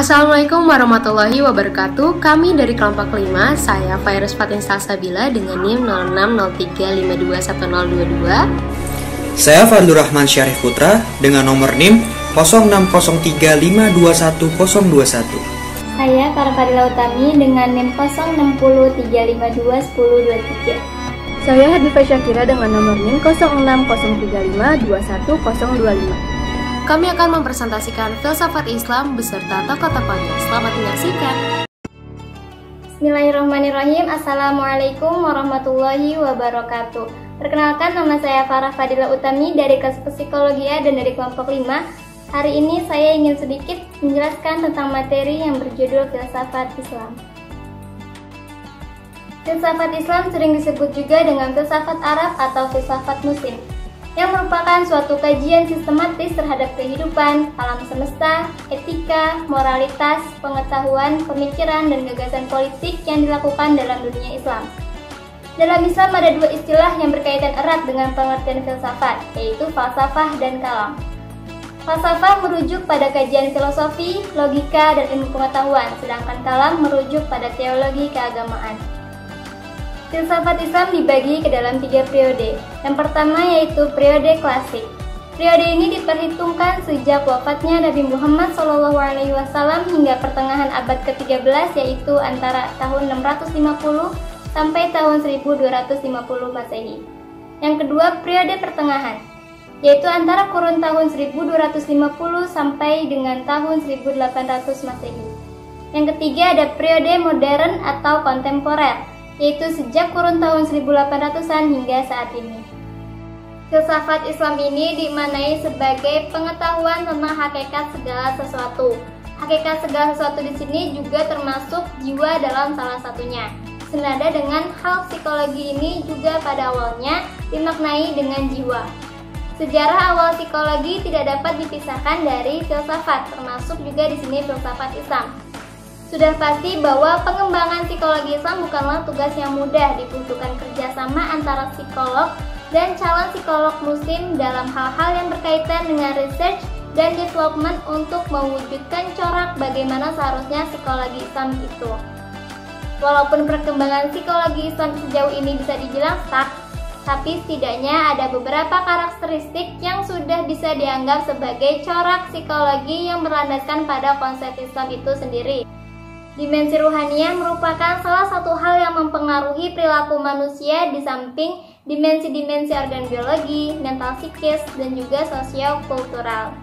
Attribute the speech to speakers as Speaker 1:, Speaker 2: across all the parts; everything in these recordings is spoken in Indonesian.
Speaker 1: Assalamualaikum warahmatullahi wabarakatuh. Kami dari kelompok 5, saya Fairuz Fatin Salsabila dengan NIM 0603521022.
Speaker 2: Saya Fadlur Rahman Syarif Putra dengan nomor NIM 0603521021.
Speaker 3: Saya Farah Fadila Utami dengan NIM 0603521023.
Speaker 4: Saya Hadifah Syakira dengan nomor NIM 0603521025.
Speaker 1: Kami akan mempresentasikan filsafat Islam beserta tokoh-tokohnya. Selamat menyaksikan.
Speaker 3: Bismillahirrahmanirrahim. Assalamualaikum warahmatullahi wabarakatuh. Perkenalkan, nama saya Farah Fadila Utami dari kelas Psikologi A dan dari kelompok 5. Hari ini saya ingin sedikit menjelaskan tentang materi yang berjudul filsafat Islam. Filsafat Islam sering disebut juga dengan filsafat Arab atau filsafat Muslim, yang merupakan suatu kajian sistematis terhadap kehidupan, alam semesta, etika, moralitas, pengetahuan, pemikiran, dan gagasan politik yang dilakukan dalam dunia Islam. Dalam Islam ada dua istilah yang berkaitan erat dengan pengertian filsafat, yaitu falsafah dan kalam. Falsafah merujuk pada kajian filosofi, logika, dan ilmu pengetahuan, sedangkan kalam merujuk pada teologi keagamaan. Filsafat Islam dibagi ke dalam 3 periode. Yang pertama yaitu periode klasik. Periode ini diperhitungkan sejak wafatnya Nabi Muhammad SAW hingga pertengahan abad ke-13, yaitu antara tahun 650 sampai tahun 1250 Masehi. Yang kedua, periode pertengahan, yaitu antara kurun tahun 1250 sampai dengan tahun 1800 Masehi. Yang ketiga ada periode modern atau kontemporer, yaitu sejak kurun tahun 1800-an hingga saat ini. Filsafat Islam ini dimaknai sebagai pengetahuan tentang hakikat segala sesuatu. Hakikat segala sesuatu di sini juga termasuk jiwa dalam salah satunya. Senada dengan hal psikologi ini juga pada awalnya dimaknai dengan jiwa. Sejarah awal psikologi tidak dapat dipisahkan dari filsafat, termasuk juga di sini filsafat Islam. Sudah pasti bahwa pengembangan psikologi Islam bukanlah tugas yang mudah, dibutuhkan kerjasama antara psikolog dan calon psikolog muslim dalam hal-hal yang berkaitan dengan research dan development untuk mewujudkan corak bagaimana seharusnya psikologi Islam itu. Walaupun perkembangan psikologi Islam sejauh ini bisa dibilang stuck, tapi setidaknya ada beberapa karakteristik yang sudah bisa dianggap sebagai corak psikologi yang berlandaskan pada konsep Islam itu sendiri. Dimensi ruhaniah merupakan salah satu hal yang mempengaruhi perilaku manusia di samping dimensi-dimensi organ biologi, mental psikis, dan juga sosio-kultural.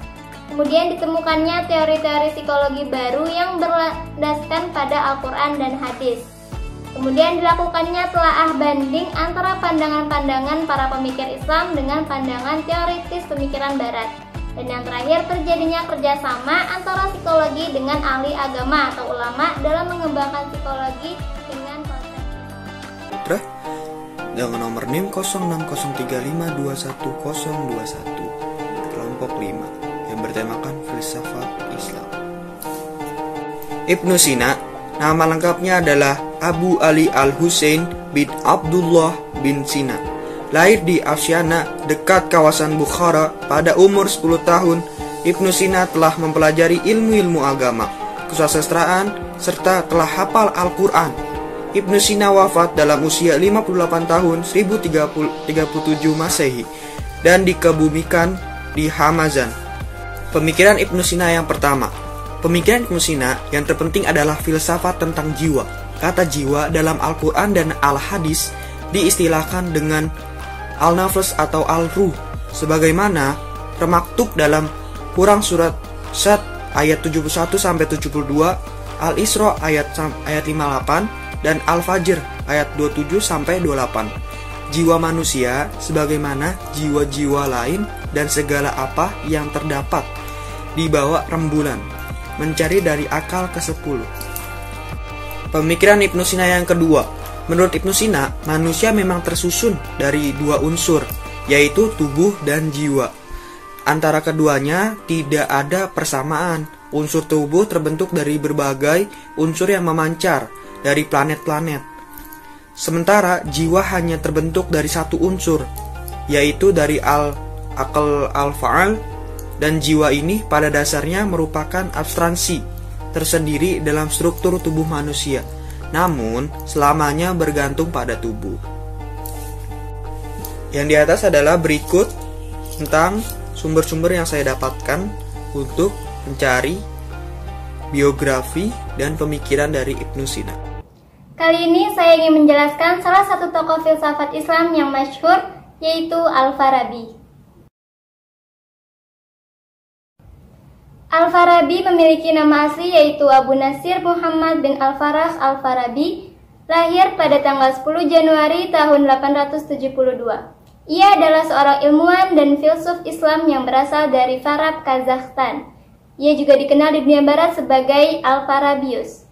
Speaker 3: Kemudian ditemukannya teori-teori psikologi baru yang berlandaskan pada Al-Quran dan hadis. Kemudian dilakukannya telaah banding antara pandangan-pandangan para pemikir Islam dengan pandangan teoritis pemikiran Barat. Dan yang terakhir, terjadinya kerjasama antara psikologi dengan ahli agama atau ulama dalam mengembangkan psikologi dengan konsep
Speaker 2: Putra dengan nomor NIM 0603521021, kelompok 5, yang bertemakan filsafat Islam. Ibnu Sina, nama lengkapnya adalah Abu Ali Al-Husain bin Abdullah bin Sina. Lahir di Afsyana, dekat kawasan Bukhara, pada umur 10 tahun. Ibnu Sina telah mempelajari ilmu-ilmu agama, kesusastraan, serta telah hafal Al-Quran. Ibnu Sina wafat dalam usia 58 tahun 1037 Masehi dan dikebumikan di Hamazan. Pemikiran Ibnu Sina yang pertama. Pemikiran Ibnu Sina yang terpenting adalah filsafat tentang jiwa. Kata jiwa dalam Al-Quran dan Al-Hadis diistilahkan dengan Al-Nafs atau Al-Ruh, sebagaimana termaktub dalam Quran surat Sad ayat 71-72, Al-Isra ayat 58, dan Al-Fajr ayat 27-28. Jiwa manusia sebagaimana jiwa-jiwa lain dan segala apa yang terdapat di bawah rembulan, mencari dari akal ke-10. Pemikiran Ibnu Sina yang kedua. Menurut Ibnu Sina, manusia memang tersusun dari dua unsur, yaitu tubuh dan jiwa. Antara keduanya tidak ada persamaan. Unsur tubuh terbentuk dari berbagai unsur yang memancar dari planet-planet. Sementara jiwa hanya terbentuk dari satu unsur, yaitu dari al-aql al-fa'al, dan jiwa ini pada dasarnya merupakan abstraksi tersendiri dalam struktur tubuh manusia, namun selamanya bergantung pada tubuh. Yang di atas adalah berikut tentang sumber-sumber yang saya dapatkan untuk mencari biografi dan pemikiran dari Ibnu Sina.
Speaker 3: Kali ini saya ingin menjelaskan salah satu tokoh filsafat Islam yang masyhur, yaitu Al-Farabi. Al-Farabi memiliki nama asli yaitu Abu Nasir Muhammad bin Al-Farah Al-Farabi, lahir pada tanggal 10 Januari tahun 872. Ia adalah seorang ilmuwan dan filsuf Islam yang berasal dari Farab, Kazakhstan. Ia juga dikenal di dunia barat sebagai Al-Farabius.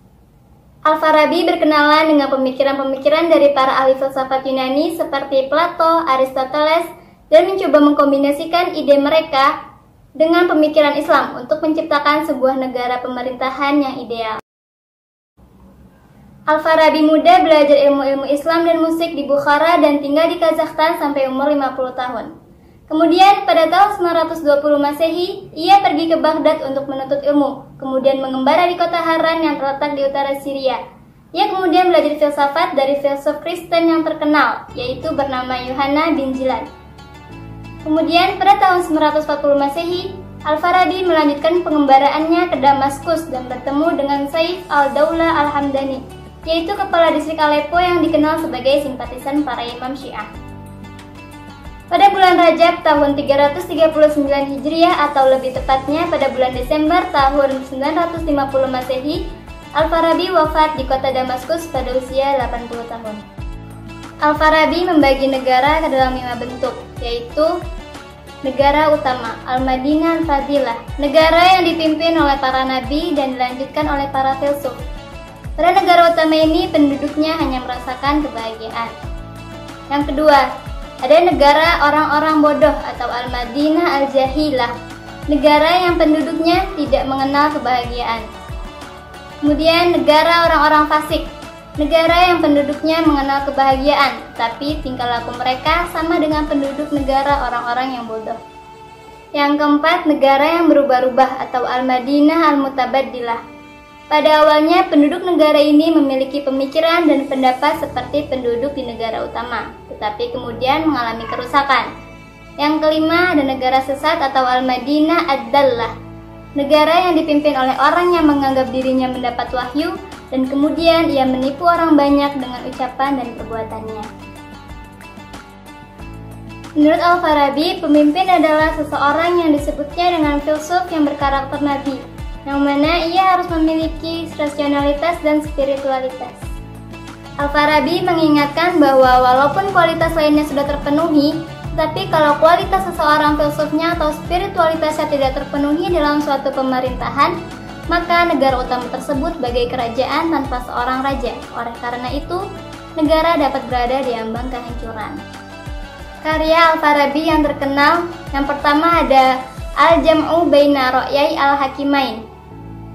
Speaker 3: Al-Farabi berkenalan dengan pemikiran-pemikiran dari para ahli filsafat Yunani seperti Plato, Aristoteles, dan mencoba mengkombinasikan ide mereka dengan pemikiran Islam untuk menciptakan sebuah negara pemerintahan yang ideal. Al-Farabi muda belajar ilmu-ilmu Islam dan musik di Bukhara dan tinggal di Kazakhstan sampai umur 50 tahun. Kemudian pada tahun 920 Masehi, ia pergi ke Baghdad untuk menuntut ilmu, kemudian mengembara di kota Haran yang terletak di utara Syria. Ia kemudian belajar filsafat dari filsuf Kristen yang terkenal, yaitu bernama Yohanna bin Zilan. Kemudian pada tahun 940 Masehi, Al-Farabi melanjutkan pengembaraannya ke Damaskus dan bertemu dengan Saif al-Daulah al-Hamdani, yaitu kepala distrik Aleppo yang dikenal sebagai simpatisan para imam Syiah. Pada bulan Rajab tahun 339 Hijriah atau lebih tepatnya pada bulan Desember tahun 950 Masehi, Al-Farabi wafat di kota Damaskus pada usia 80 tahun. Al-Farabi membagi negara ke dalam 5 bentuk, yaitu negara utama, Al-Madinah Al-Fadilah, negara yang dipimpin oleh para nabi dan dilanjutkan oleh para filsuf. Pada negara utama ini penduduknya hanya merasakan kebahagiaan. Yang kedua, ada negara orang-orang bodoh atau Al-Madinah Al-Jahilah, negara yang penduduknya tidak mengenal kebahagiaan. Kemudian negara orang-orang fasik, negara yang penduduknya mengenal kebahagiaan, tapi tingkah laku mereka sama dengan penduduk negara orang-orang yang bodoh. Yang keempat, negara yang berubah-ubah atau Al-Madinah Al-Mutabaddilah. Pada awalnya, penduduk negara ini memiliki pemikiran dan pendapat seperti penduduk di negara utama, tetapi kemudian mengalami kerusakan. Yang kelima, ada negara sesat atau Al-Madinah Ad-Dallah, negara yang dipimpin oleh orang yang menganggap dirinya mendapat wahyu, dan kemudian ia menipu orang banyak dengan ucapan dan perbuatannya. Menurut Al-Farabi, pemimpin adalah seseorang yang disebutnya dengan filsuf yang berkarakter nabi, yang mana ia harus memiliki rasionalitas dan spiritualitas. Al-Farabi mengingatkan bahwa walaupun kualitas lainnya sudah terpenuhi, tetapi kalau kualitas seseorang filsufnya atau spiritualitasnya tidak terpenuhi dalam suatu pemerintahan, maka negara utama tersebut bagai kerajaan tanpa seorang raja. Oleh karena itu, negara dapat berada di ambang kehancuran. Karya Al-Farabi yang terkenal, yang pertama ada Al-Jam'u Baina Ra'yai Al-Hakimain.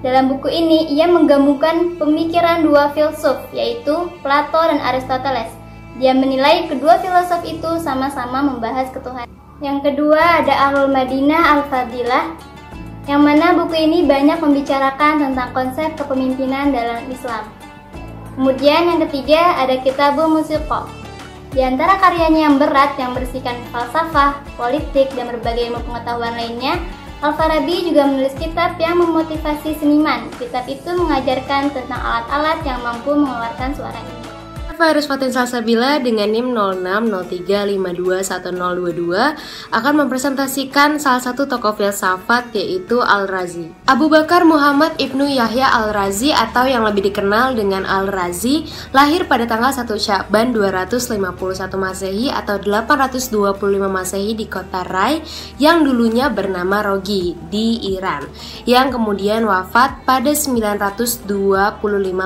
Speaker 3: Dalam buku ini, ia menggabungkan pemikiran dua filsuf, yaitu Plato dan Aristoteles. Dia menilai kedua filosof itu sama-sama membahas ketuhanan. Yang kedua ada Ahlul Madinah Al-Fadilah, yang mana buku ini banyak membicarakan tentang konsep kepemimpinan dalam Islam. Kemudian yang ketiga ada Kitabul Musiqah. Di antara karyanya yang berat yang berisikan falsafah, politik, dan berbagai ilmu pengetahuan lainnya, Al-Farabi juga menulis kitab yang memotivasi seniman. Kitab itu mengajarkan tentang alat-alat yang mampu mengeluarkan suara ini.
Speaker 1: Virus Fatin Salsabila dengan NIM 0603521022 akan mempresentasikan salah satu tokoh filsafat, yaitu Al-Razi. Abu Bakar Muhammad Ibnu Yahya Al-Razi atau yang lebih dikenal dengan Al-Razi lahir pada tanggal 1 Sya'ban 251 Masehi atau 825 Masehi di kota Rai yang dulunya bernama Rogi di Iran, yang kemudian wafat pada 925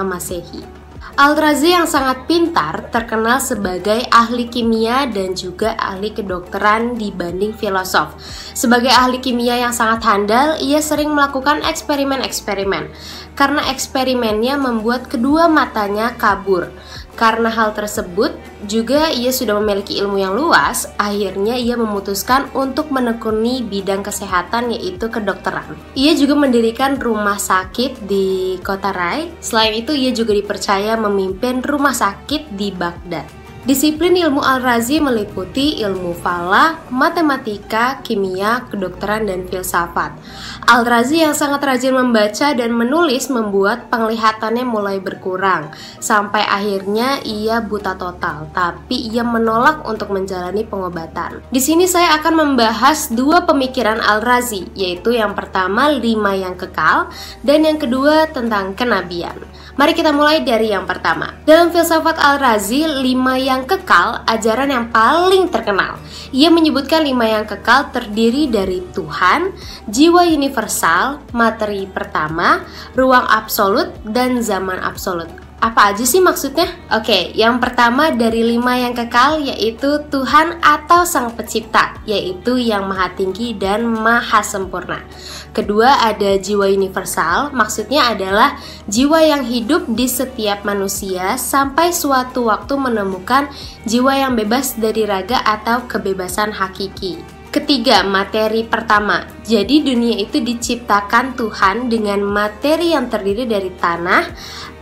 Speaker 1: Masehi. Al-Razi yang sangat pintar terkenal sebagai ahli kimia dan juga ahli kedokteran dibanding filosof. Sebagai ahli kimia yang sangat handal, ia sering melakukan eksperimen-eksperimen. Karena eksperimennya membuat kedua matanya kabur. Karena hal tersebut, juga ia sudah memiliki ilmu yang luas, akhirnya ia memutuskan untuk menekuni bidang kesehatan yaitu kedokteran. Ia juga mendirikan rumah sakit di kota Rai. Selain itu, ia juga dipercaya memimpin rumah sakit di Baghdad. Disiplin ilmu Al-Razi meliputi ilmu falak, matematika, kimia, kedokteran, dan filsafat. Al-Razi yang sangat rajin membaca dan menulis membuat penglihatannya mulai berkurang, sampai akhirnya ia buta total, tapi ia menolak untuk menjalani pengobatan. Di sini saya akan membahas dua pemikiran Al-Razi, yaitu yang pertama 5 yang kekal, dan yang kedua tentang kenabian. Mari kita mulai dari yang pertama. Dalam filsafat Al-Razi, 5 yang kekal, ajaran yang paling terkenal. Ia menyebutkan 5 yang kekal terdiri dari Tuhan, jiwa universal, materi pertama, ruang absolut, dan zaman absolut. Apa aja sih maksudnya? Oke, yang pertama dari 5 yang kekal yaitu Tuhan atau Sang Pencipta, yaitu yang maha tinggi dan maha sempurna. Kedua ada jiwa universal, maksudnya adalah jiwa yang hidup di setiap manusia sampai suatu waktu menemukan jiwa yang bebas dari raga atau kebebasan hakiki. Ketiga, materi pertama. Jadi dunia itu diciptakan Tuhan dengan materi yang terdiri dari tanah,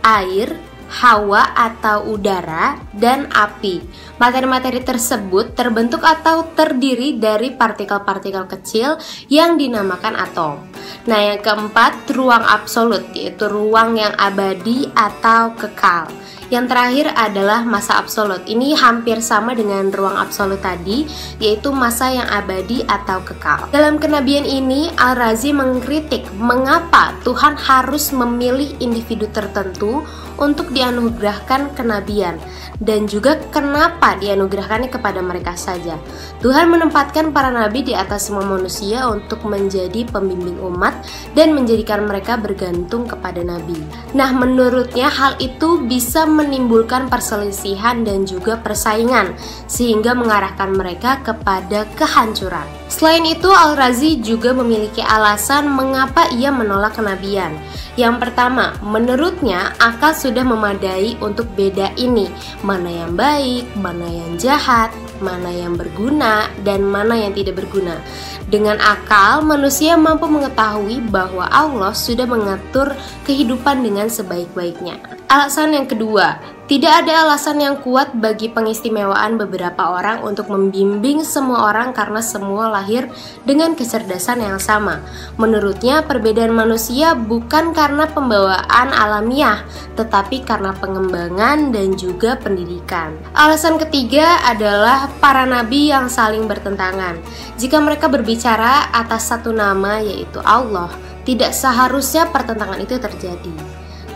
Speaker 1: air, hawa atau udara, dan api. Materi-materi tersebut terbentuk atau terdiri dari partikel-partikel kecil yang dinamakan atom. Nah, yang keempat, ruang absolut, yaitu ruang yang abadi atau kekal. Yang terakhir adalah masa absolut. Ini hampir sama dengan ruang absolut tadi, yaitu masa yang abadi atau kekal. Dalam kenabian ini, Al-Razi mengkritik mengapa Tuhan harus memilih individu tertentu untuk dianugerahkan kenabian, dan juga kenapa dianugerahkannya kepada mereka saja. Tuhan menempatkan para nabi di atas semua manusia untuk menjadi pembimbing umat dan menjadikan mereka bergantung kepada nabi. Nah, menurutnya hal itu bisa menimbulkan perselisihan dan juga persaingan, sehingga mengarahkan mereka kepada kehancuran. Selain itu, Al-Razi juga memiliki alasan mengapa ia menolak kenabian. Yang pertama, menurutnya akal sudah memadai untuk beda ini, mana yang baik, mana yang jahat, mana yang berguna, dan mana yang tidak berguna. Dengan akal, manusia mampu mengetahui bahwa Allah sudah mengatur kehidupan dengan sebaik-baiknya. Alasan yang kedua, tidak ada alasan yang kuat bagi pengistimewaan beberapa orang untuk membimbing semua orang karena semua lahir dengan kecerdasan yang sama. Menurutnya, perbedaan manusia bukan karena pembawaan alamiah, tetapi karena pengembangan dan juga pendidikan. Alasan ketiga adalah para nabi yang saling bertentangan. Jika mereka berbicara atas satu nama, yaitu Allah, tidak seharusnya pertentangan itu terjadi.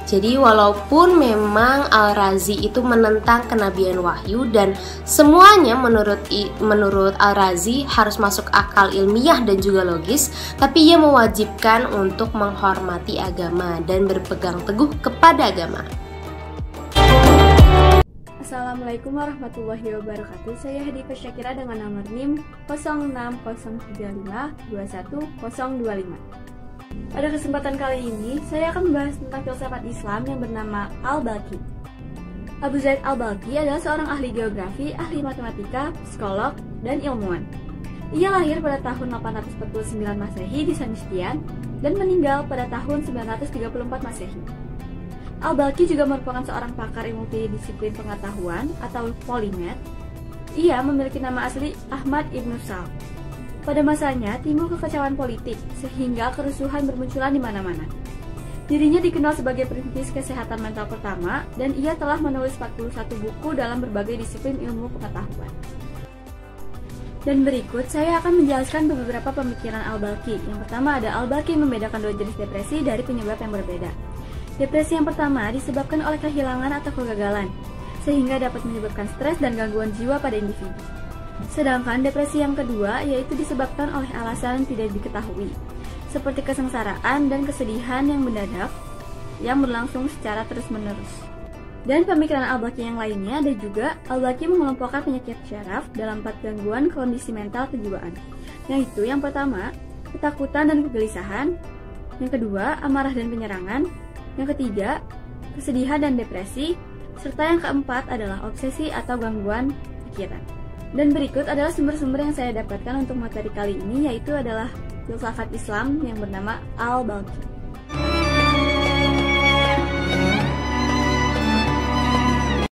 Speaker 1: Jadi walaupun memang Al-Razi itu menentang kenabian wahyu dan semuanya menurut Al-Razi harus masuk akal ilmiah dan juga logis, tapi ia mewajibkan untuk menghormati agama dan berpegang teguh kepada agama.
Speaker 4: Assalamualaikum warahmatullahi wabarakatuh. Saya Hadi Syakira dengan nomor NIM 06035211025. Pada kesempatan kali ini, saya akan membahas tentang filsafat Islam yang bernama Al-Balkhi. Abu Zaid Al-Balkhi adalah seorang ahli geografi, ahli matematika, psikolog, dan ilmuwan. Ia lahir pada tahun 849 Masehi di Samistian dan meninggal pada tahun 934 Masehi. Al-Balkhi juga merupakan seorang pakar multidisiplin pengetahuan atau polimet. Ia memiliki nama asli Ahmad Ibn Sal. Pada masanya, timbul kekacauan politik, sehingga kerusuhan bermunculan di mana-mana. Dirinya dikenal sebagai perintis kesehatan mental pertama, dan ia telah menulis 41 buku dalam berbagai disiplin ilmu pengetahuan. Dan berikut, saya akan menjelaskan beberapa pemikiran Al-Balkhi. Yang pertama ada Al-Balkhi membedakan dua jenis depresi dari penyebab yang berbeda. Depresi yang pertama disebabkan oleh kehilangan atau kegagalan, sehingga dapat menyebabkan stres dan gangguan jiwa pada individu. Sedangkan depresi yang kedua yaitu disebabkan oleh alasan tidak diketahui, seperti kesengsaraan dan kesedihan yang mendadak yang berlangsung secara terus-menerus. Dan pemikiran Al-Balkhi yang lainnya ada juga Al-Balkhi mengelompokkan penyakit syaraf dalam 4 gangguan kondisi mental kejiwaan, yaitu yang pertama, ketakutan dan kegelisahan, yang kedua, amarah dan penyerangan, yang ketiga, kesedihan dan depresi, Serta yang keempat adalah obsesi atau gangguan pikiran. Dan berikut adalah sumber-sumber yang saya dapatkan untuk materi kali ini, yaitu adalah filsafat Islam yang bernama Al-Balkhi.